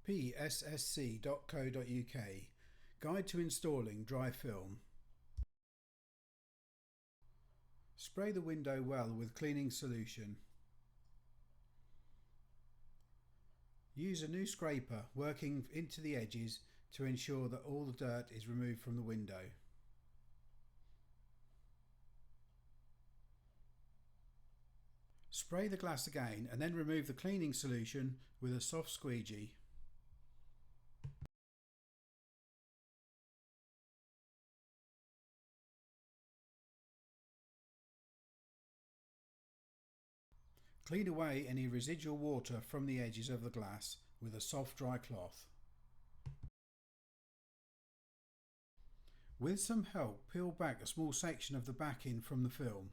pssc.co.uk. Guide to installing dry film. Spray the window well with cleaning solution. Use a new scraper working into the edges to ensure that all the dirt is removed from the window. Spray the glass again and then remove the cleaning solution with a soft squeegee. Clean away any residual water from the edges of the glass with a soft dry cloth. With some help, peel back a small section of the backing from the film.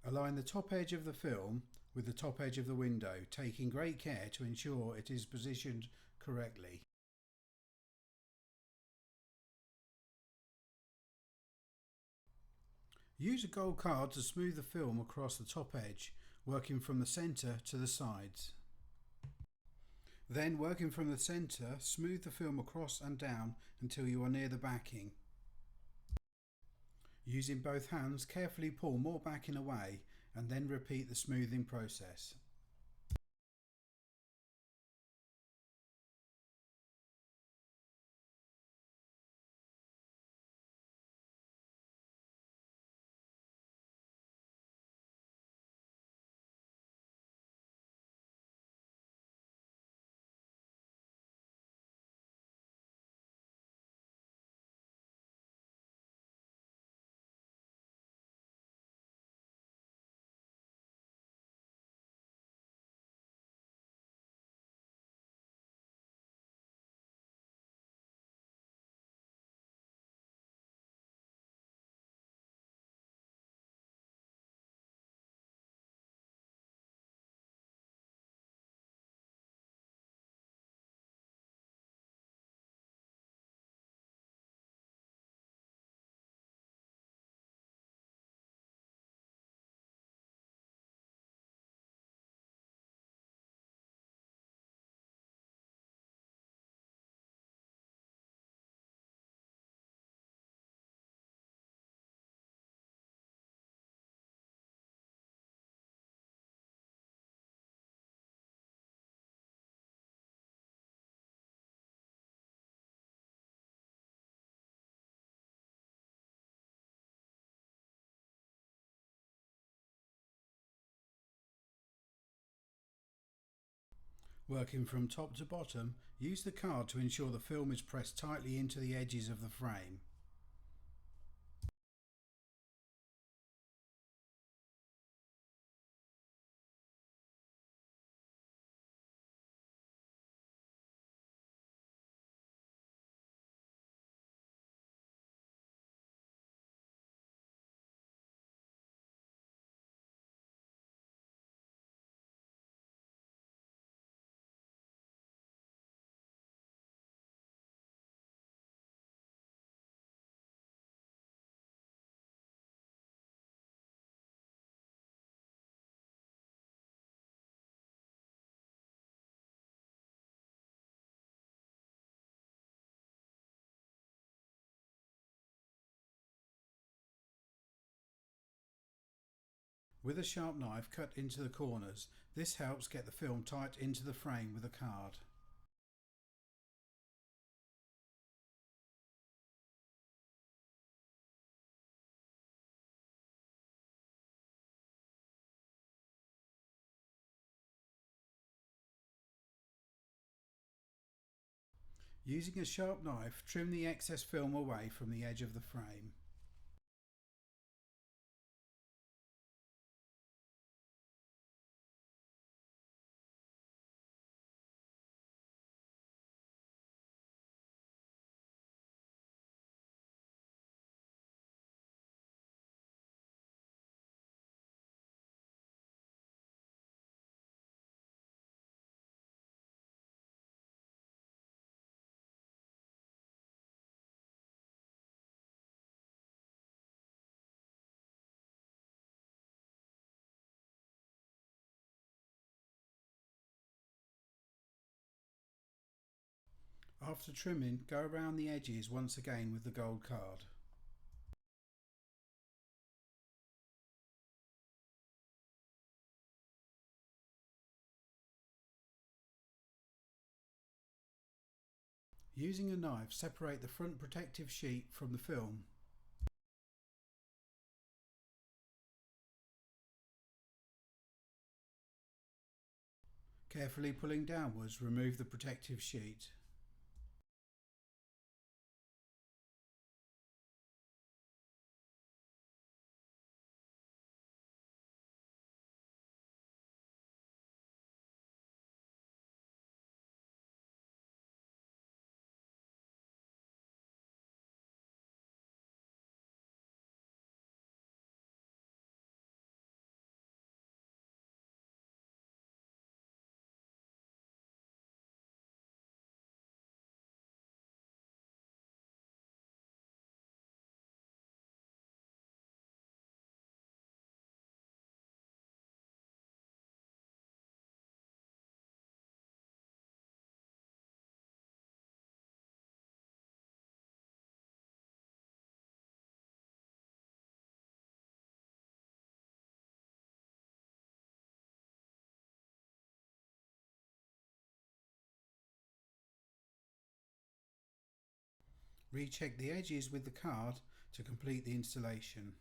Align the top edge of the film with the top edge of the window, taking great care to ensure it is positioned correctly. Use a gold card to smooth the film across the top edge, working from the centre to the sides. Then, working from the centre, smooth the film across and down until you are near the backing. Using both hands, carefully pull more backing away and then repeat the smoothing process. Working from top to bottom, use the card to ensure the film is pressed tightly into the edges of the frame. With a sharp knife, cut into the corners. This helps get the film tight into the frame with a card. Using a sharp knife, trim the excess film away from the edge of the frame. After trimming, go around the edges once again with the gold card. Using a knife, separate the front protective sheet from the film. Carefully pulling downwards, remove the protective sheet. Recheck the edges with the card to complete the installation.